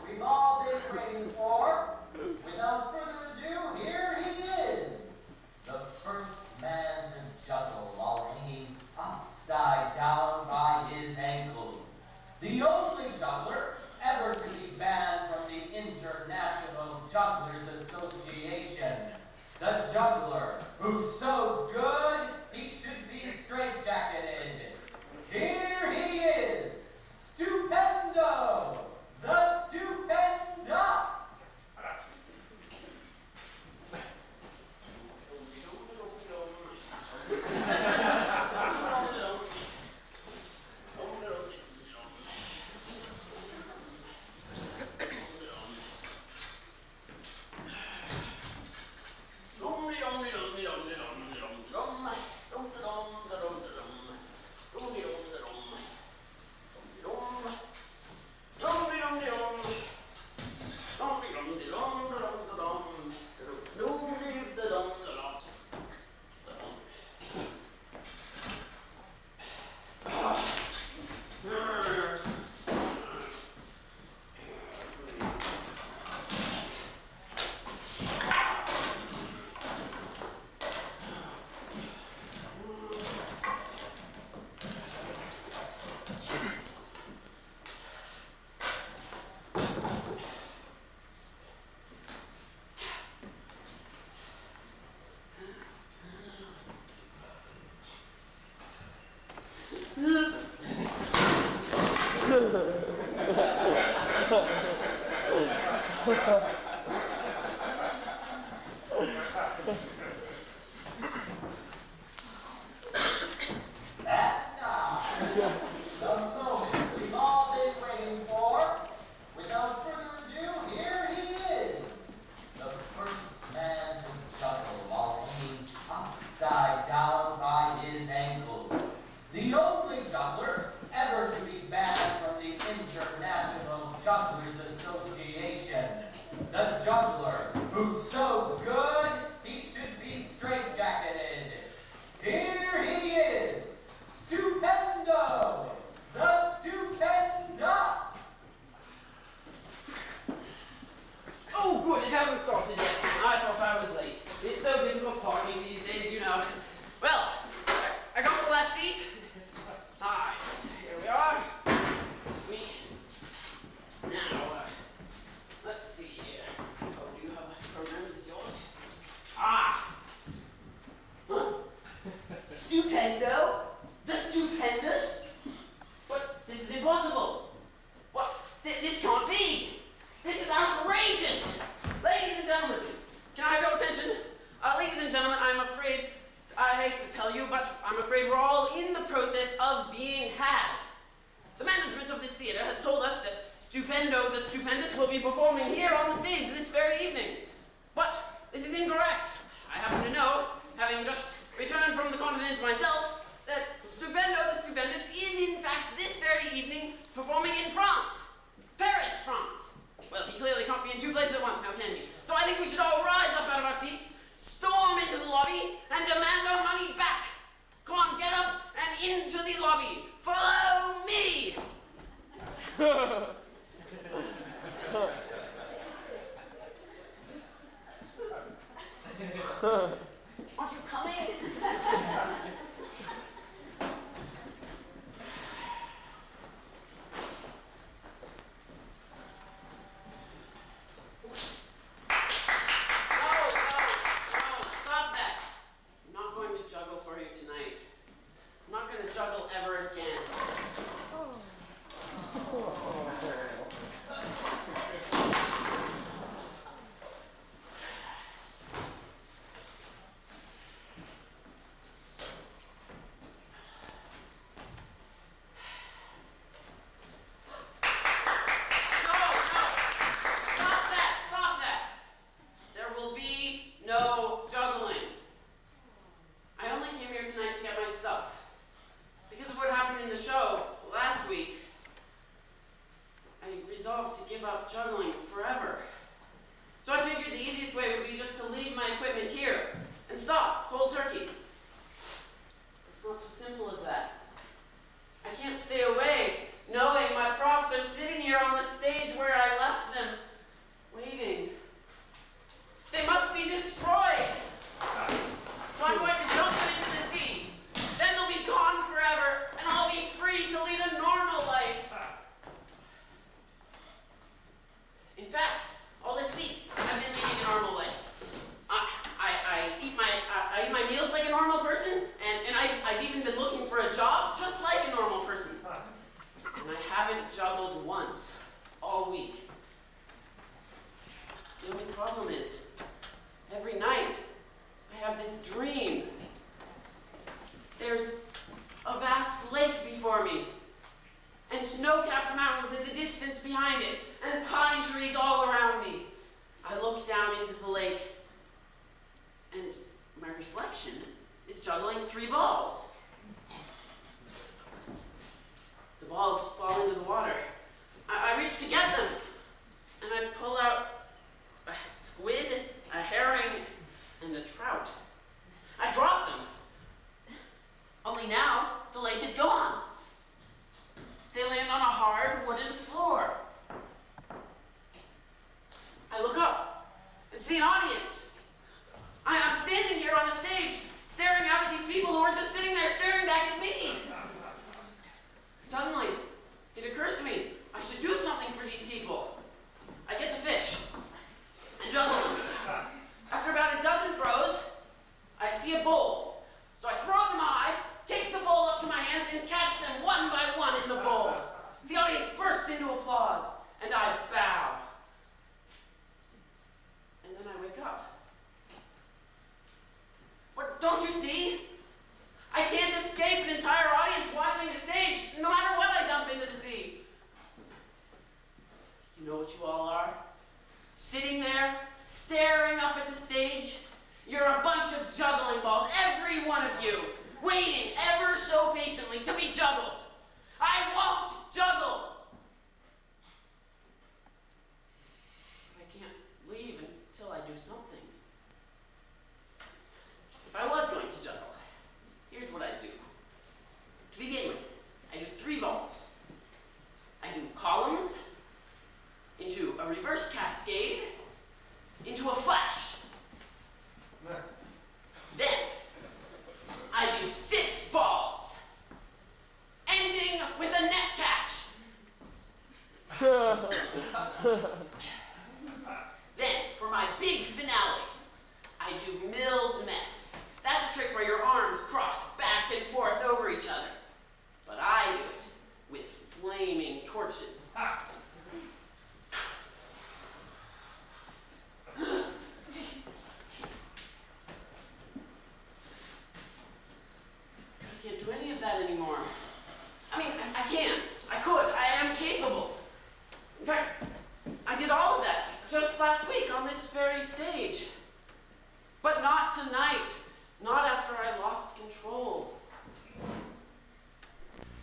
We've all been waiting for. Without further ado, here he is. The first man to juggle while hanging upside down by his ankles. The only juggler ever to be banned from the International Jugglers Association. The juggler who's so good he should be straitjacketed. Here he is. Stupendo the Stupendous! Stupendo the Stupendous? But this is impossible. What? This can't be. This is outrageous. Ladies and gentlemen, can I have your attention? Ladies and gentlemen, I'm afraid, I hate to tell you, but I'm afraid we're all in the process of being had. The management of this theater has told us that Stupendo the Stupendous will be performing here on the stage this very evening. But this is incorrect. I happen to know, having just returned from the continent myself, that Stupendo the Stupendous is in fact this very evening performing in France. Paris, France. Well, he clearly can't be in two places at once, now can he? So I think we should all rise up out of our seats, storm into the lobby, and demand our money back. Come on, get up and into the lobby. Follow me! Aren't you coming? going forever. So I figured the easiest way would be just to leave my equipment here and stop cold turkey. It's not so simple as that. I can't stay away knowing my props are sitting here on the stage where I left them, waiting. They must be destroyed. So I'm going to dump them into the sea. Then they'll be gone forever, and I'll be free to lead a normal life. In fact, all this week, I've been leading a normal life. I eat my meals like a normal person, and I've even been looking for a job just like a normal person. And I haven't juggled once all week. The only problem is, every night, I have this dream. There's a vast lake before me, and snow-capped mountains in the distance behind it, and pine trees all around me. I look down into the lake, and my reflection is juggling 3 balls. The balls fall into the water. I reach to get them, and I pull out a squid, a herring, and a trout. I drop them. Only now, the lake is gone. They land on a hard wooden floor. I look up and see an audience. I'm standing here on a stage, staring out at these people who are just sitting there staring back at me. Suddenly, it occurs to me, I should do something for these people. I get the fish and juggle them. After about a dozen throws, I see a bowl. So I throw them high, kick the bowl up to my hands, and catch them one by one in the bowl. The audience bursts into applause, and I bow. And then I wake up. What, don't you see? I can't escape an entire audience watching the stage, no matter what I dump into the sea. You know what you all are? Sitting there, staring up at the stage. You're a bunch of juggling balls, every one of you, waiting ever so patiently to be juggled. I won't juggle. I can't leave until I do something. If I was going to juggle, here's what I'd do. To begin with, I do 3 balls. I do columns, into a reverse cascade, into a flash. Then, I do 6 balls, ending with a net catch. Then, for my big finale, I do Mills Mess. That's a trick where your arms cross back and forth over each other. But I do it with flaming torches. I can't do any of that anymore. I mean, I can. I could. I am capable. In fact, I did all of that just last week on this very stage. But not tonight. Not after I lost control. It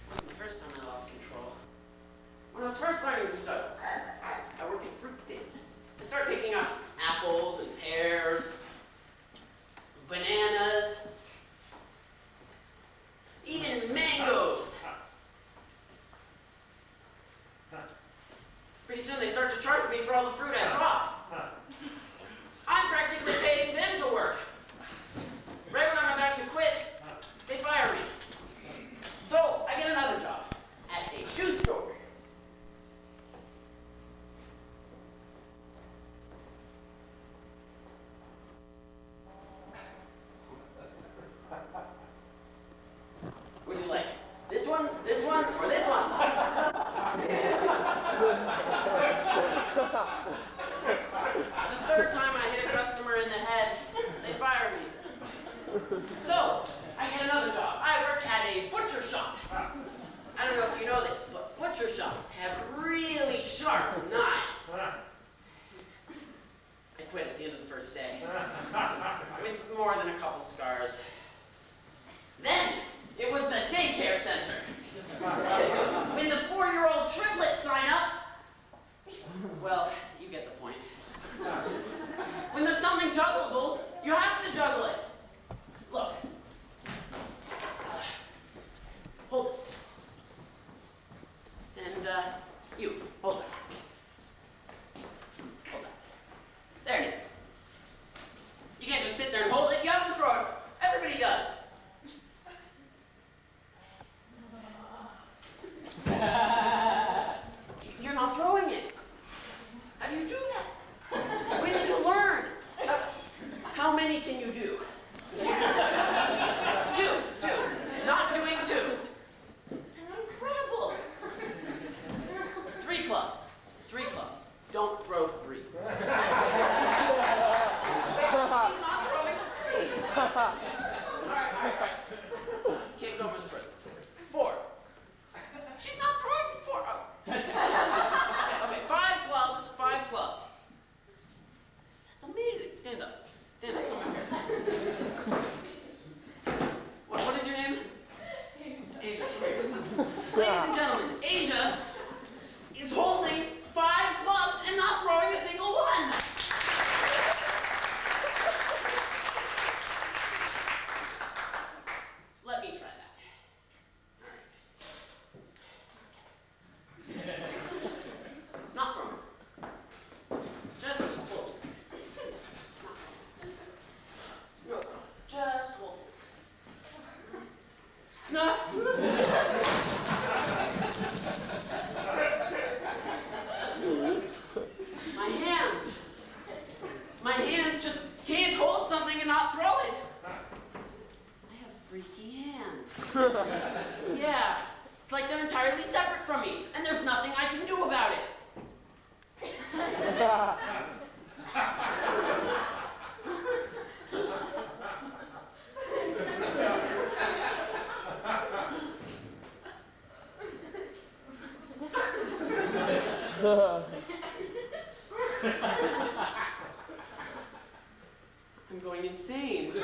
wasn't the first time I lost control. When I was first learning to juggle, I worked at a fruit stand. I started picking up apples and pears, bananas, even mangoes. Pretty soon they start to charge me for all the fruit I drop. I'm practically paying them to work. Right when I'm about to quit, they fire me. So I get another job at a shoe store. Would you like this one, or this one? The third time I hit a customer in the head, they fire me. So, I get another job. I work at a butcher shop. I don't know if you know this, but butcher shops have really sharp knives. I quit at the end of the first day, with more than a couple scars. Then, it was the daycare center. When the 4-year-old triplets sign up, well, I'm going insane. No!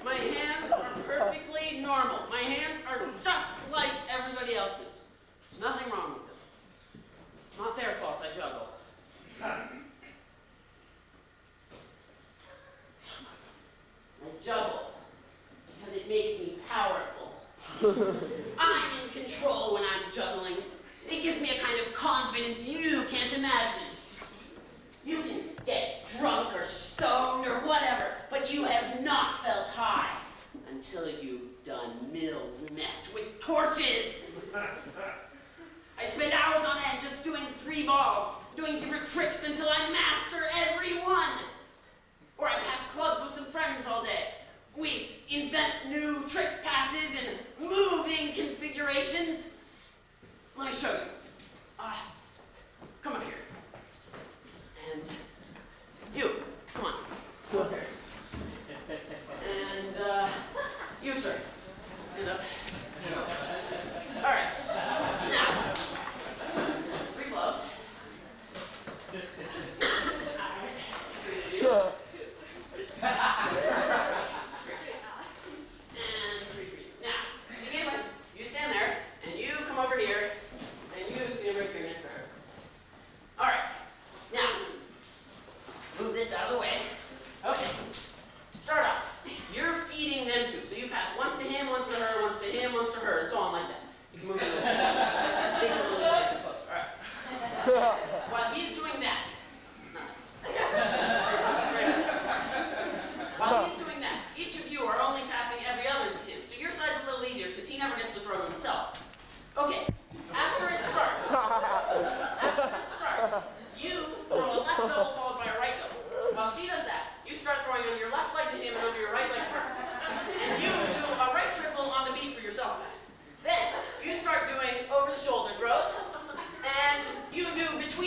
My hands are perfectly normal. My hands are just like everybody else's. There's nothing wrong with them. It's not their fault I juggle. I juggle because it makes me powerful. I'm in control when I'm juggling. It gives me a kind of confidence you can't imagine. You can get drunk or stoned or whatever, but you have not felt high until you've done Mill's mess with torches. I spend hours on end just doing 3 balls, doing different tricks until I master every one. Or I pass clubs with some friends all day. We invent new trick passes and moving configurations. Let me show you. Come up here. And you, come on. Come up here. And you, sir. Stand up. All right. Now, 3 gloves. All right. 3 for you. 2. And 3 for you. Now, to begin with, you stand there, and you come over here, and you stand right here next to her. All right. Now, move this out of the way. Okay. Start off. You're feeding them too. So you pass once to him, once to her, once to him, once to her, and so on like that. You can move it a little bit. Make it a little nice and close. All right. While he's doing that, each of you are only passing every other to him. So your side's a little easier because he never gets to throw them himself. Okay. After it starts, you throw a left double followed by a right double. While she does that, you start throwing on your left leg to him and on your right leg to her. And you do a right triple on the beat for yourself, guys. Then you start doing over the shoulder throws, and you do between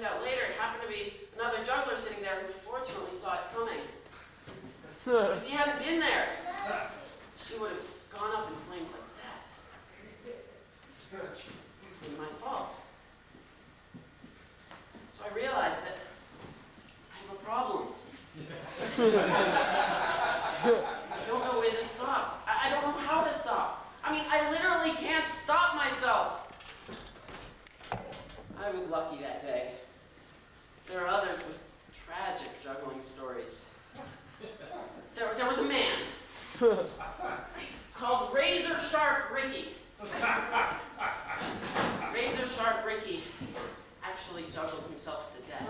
turned out later it happened to be another juggler sitting there who fortunately saw it coming. But if he hadn't been there, she would have gone up in flames like that. It was my fault. So I realized that I have a problem. I don't know where to stop. I don't know how to stop. I mean, I literally can't stop myself. I was lucky that day. There are others with tragic juggling stories. There was a man called Razor Sharp Ricky. Razor Sharp Ricky actually juggled himself to death.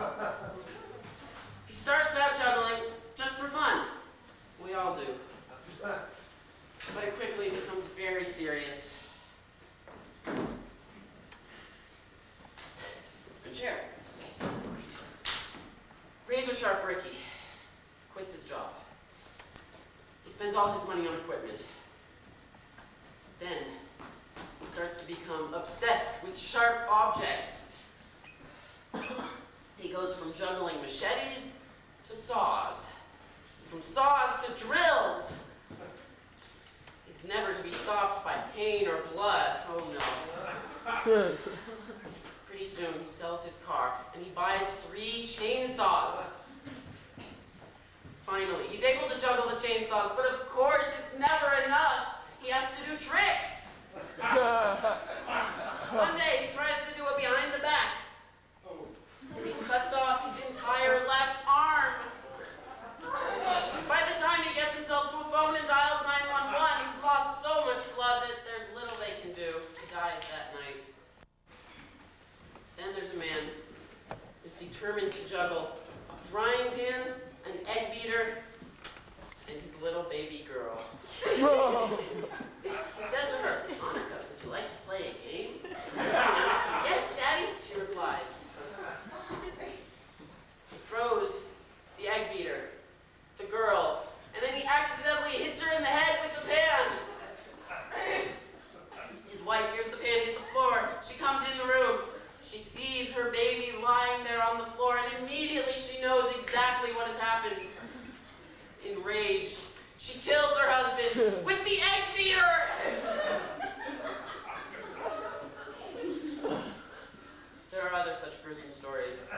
He starts out juggling just for fun. We all do. But it quickly becomes very serious. Good chair. Razor Sharp Ricky quits his job. He spends all his money on equipment. Then he starts to become obsessed with sharp objects. He goes from juggling machetes to saws, from saws to drills. He's never to be stopped by pain or blood. Oh no. Pretty soon he sells his car and he buys 3 chainsaws. Finally, he's able to juggle the chainsaws, but of course it's never enough. He has to do tricks. One day he tries to do it behind the back. And he cuts off his entire left arm. By the time he gets himself to a phone and dials 911, he's lost so much blood that there's little they can do. He dies that night. Then there's a man who's determined to juggle a frying pan, an egg beater, and his little baby girl. He says to her, "Monica, would you like to play a game?" "Yes, Daddy," she replies. He throws the egg beater, the girl, and then he accidentally hits her in the head with the pan. His wife hears the pan hit the floor. She comes in the room. She sees her baby lying there on the floor, and immediately she knows exactly what has happened. Enraged, she kills her husband with the egg beater. There are other such gruesome stories,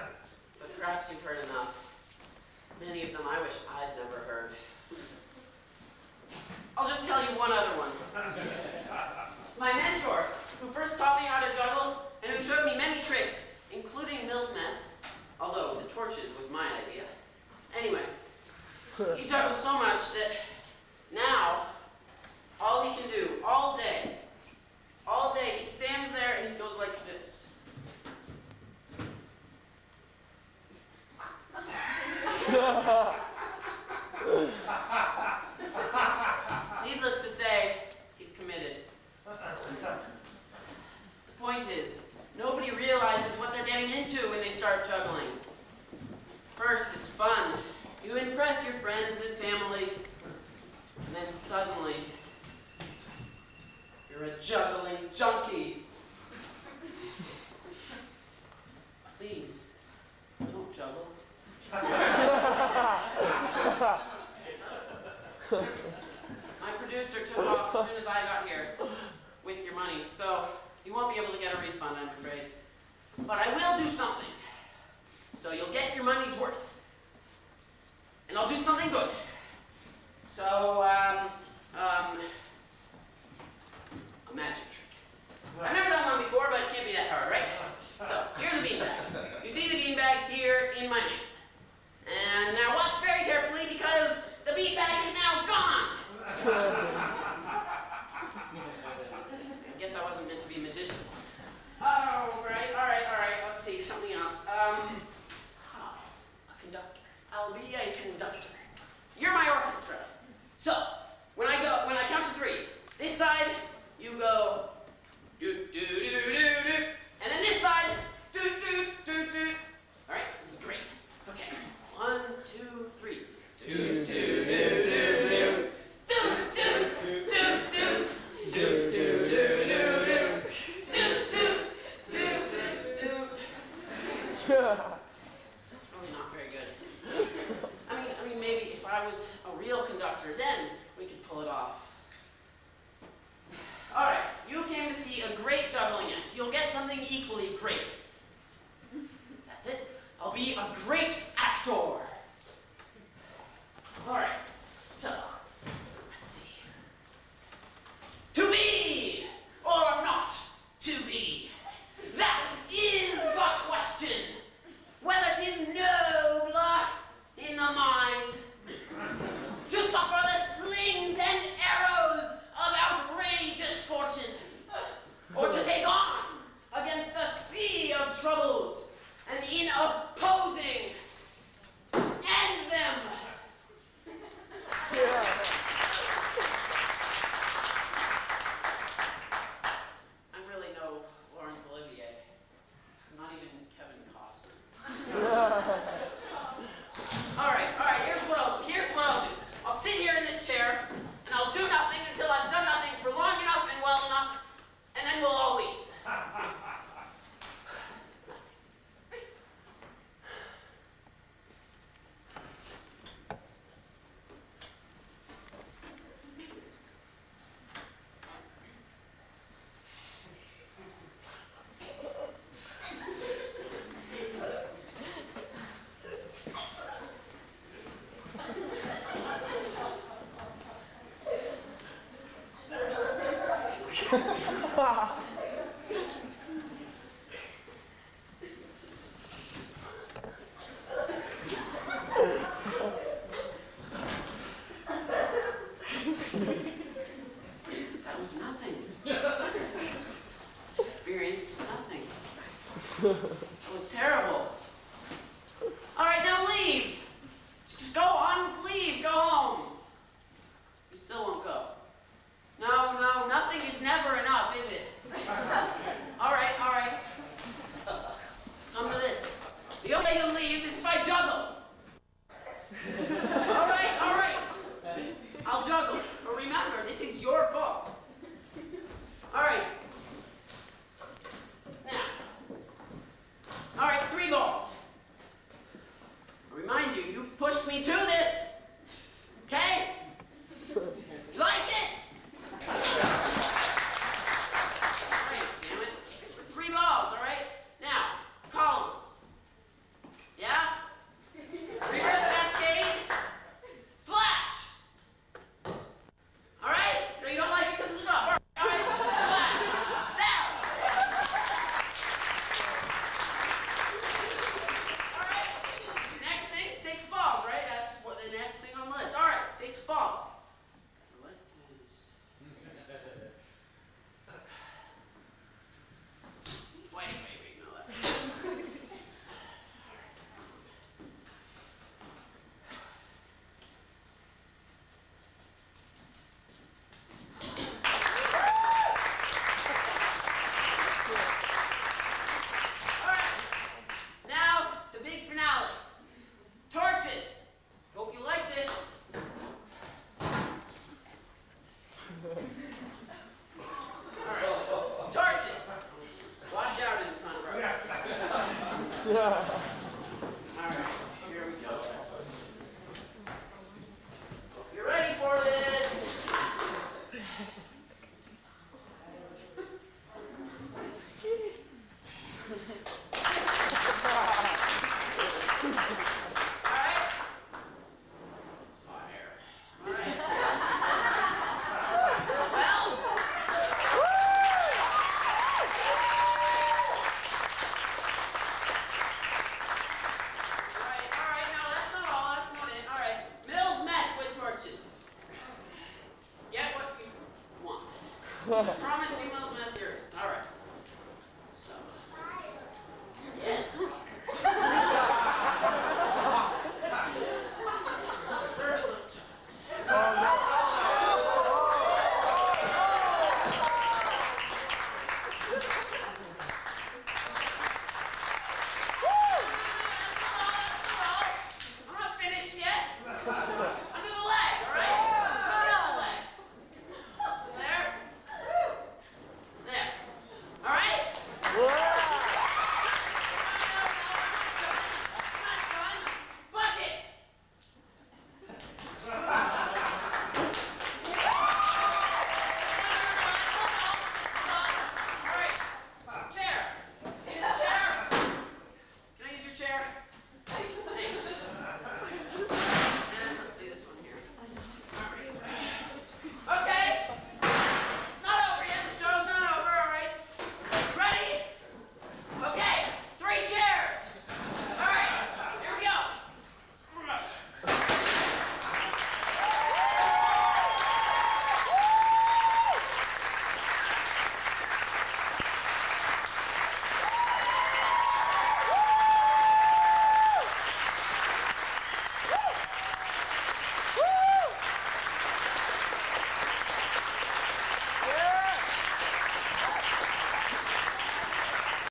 but perhaps you've heard enough. Many of them I wish I'd never heard. I'll just tell you one other one. My mentor, who first taught me how to juggle and who showed me many tricks, including Mill's Mess, although the torches was my idea. Anyway, he juggles so much that now all he can do all day, he stands there and he goes like this. Needless to say, he's committed. The point is, nobody realizes what they're getting into when they start juggling. First, it's fun. You impress your friends and family, and then suddenly, you're a juggling junkie. Please, don't juggle. My producer took off as soon as I got here with your money, so you won't be able to get a refund, I'm afraid. But I will do something, so you'll get your money's worth. And I'll do something good. So, a magic trick. I've never done one before, but it can't be that hard, right? So, here's the beanbag. You see the beanbag here in my hand. And now watch very carefully because the beanbag is now gone. I guess I wasn't meant to be a magician. All right. Let's see, something else. A conductor. I'll be a conductor. You're my orchestra. So, when I count to 3, this side, you go do do do do do, and then this side, do do do do. All right, great. Okay, 1, 2, 3. Do do do do do. Do do do do. Do do do do do. Do do do do do. It's really not very good. I mean, maybe if I was a real conductor, then we could pull it off. All right, you came to see a great juggling act. You'll get something equally great. That's it. I'll be a great actor. All right, so let's see. To be or not to be? That is the question. Whether 'tis nobler in the mind to suffer the slings and arrows of outrageous fortune, or to take arms against the sea of troubles, and in opposing, end them. I'm really no Laurence Olivier. I'm not even Kevin Costner. All right, here's what I'll do. I'll sit here in this chair, and I'll do nothing until I've done nothing for long enough and well enough, and then we'll all leave. That was nothing. Experienced nothing. It was terrible. All right, now leave. Just go on, leave, go home. You still won't go. No, nothing is never enough, is it? All right. Let's come to this. The only way you leave is if I juggle. All right. I'll juggle. But remember, this is your fault. All right. Now. All right, 3 balls. I remind you, you've pushed me to this. Okay? You like it? All right, damn it. 3 balls, all right? Now, columns. Yeah? Reverse cascade. Flash. All right? No, you don't like it because of the drop. All right. Flash. There. All right. Next thing, 6 balls, right? That's what the next thing on the list. All right, 6 balls. Wait, no, that's... All right, now the big finale. Torches. Hope you like this. All right, torches. Watch out in the front row. All right, here we go. Hope you're ready for this. All right. Fire. All right. Well. All right, no, that's not all, that's not it. All right, Mills mess with torches. Get what you want. I promise you Mills mess